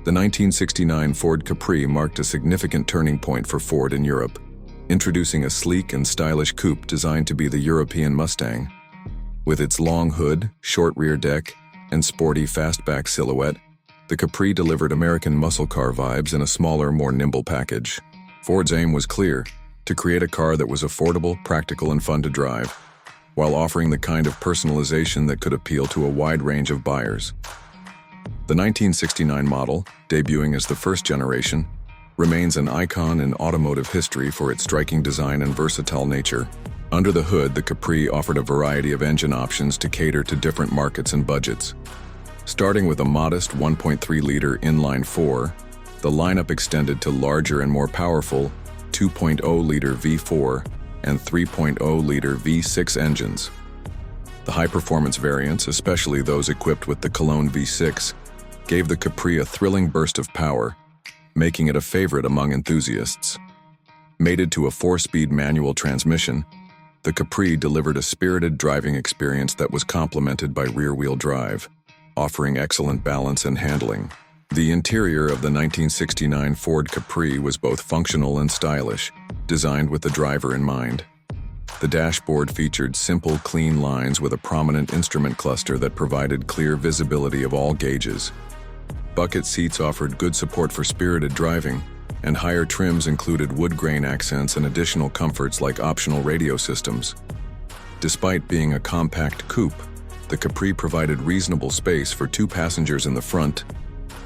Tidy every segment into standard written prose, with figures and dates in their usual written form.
The 1969 Ford Capri marked a significant turning point for Ford in Europe, introducing a sleek and stylish coupe designed to be the European Mustang. With its long hood, short rear deck, and sporty fastback silhouette, the Capri delivered American muscle car vibes in a smaller, more nimble package. Ford's aim was clear: to create a car that was affordable, practical, and fun to drive, while offering the kind of personalization that could appeal to a wide range of buyers. The 1969 model, debuting as the first generation, remains an icon in automotive history for its striking design and versatile nature. Under the hood, the Capri offered a variety of engine options to cater to different markets and budgets. Starting with a modest 1.3-liter inline-4, the lineup extended to larger and more powerful 2.0-liter V4 and 3.0-liter V6 engines. The high-performance variants, especially those equipped with the Cologne V6, gave the Capri a thrilling burst of power, making it a favorite among enthusiasts. Mated to a 4-speed manual transmission, the Capri delivered a spirited driving experience that was complemented by rear-wheel drive, offering excellent balance and handling. The interior of the 1969 Ford Capri was both functional and stylish, designed with the driver in mind. The dashboard featured simple, clean lines with a prominent instrument cluster that provided clear visibility of all gauges. Bucket seats offered good support for spirited driving, and higher trims included wood grain accents and additional comforts like optional radio systems. Despite being a compact coupe, the Capri provided reasonable space for 2 passengers in the front,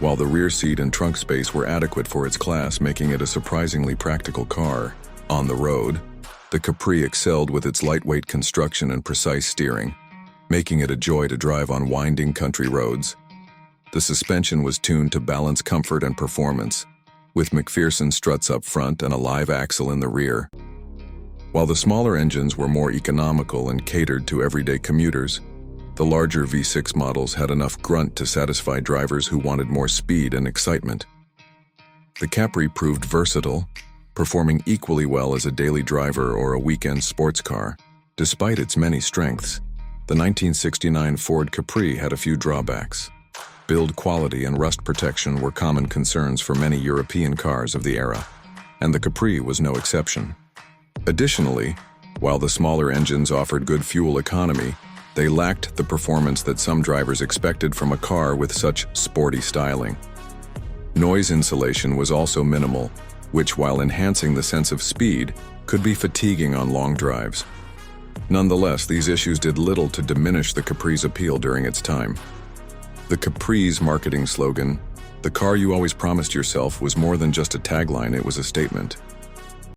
while the rear seat and trunk space were adequate for its class, making it a surprisingly practical car. On the road, the Capri excelled with its lightweight construction and precise steering, making it a joy to drive on winding country roads. The suspension was tuned to balance comfort and performance, with McPherson struts up front and a live axle in the rear. While the smaller engines were more economical and catered to everyday commuters, the larger V6 models had enough grunt to satisfy drivers who wanted more speed and excitement. The Capri proved versatile, performing equally well as a daily driver or a weekend sports car. Despite its many strengths, the 1969 Ford Capri had a few drawbacks. Build quality and rust protection were common concerns for many European cars of the era, and the Capri was no exception. Additionally, while the smaller engines offered good fuel economy, they lacked the performance that some drivers expected from a car with such sporty styling. Noise insulation was also minimal, which, while enhancing the sense of speed, could be fatiguing on long drives. Nonetheless, these issues did little to diminish the Capri's appeal during its time. The Capri's marketing slogan, "The car you always promised yourself," was more than just a tagline, it was a statement.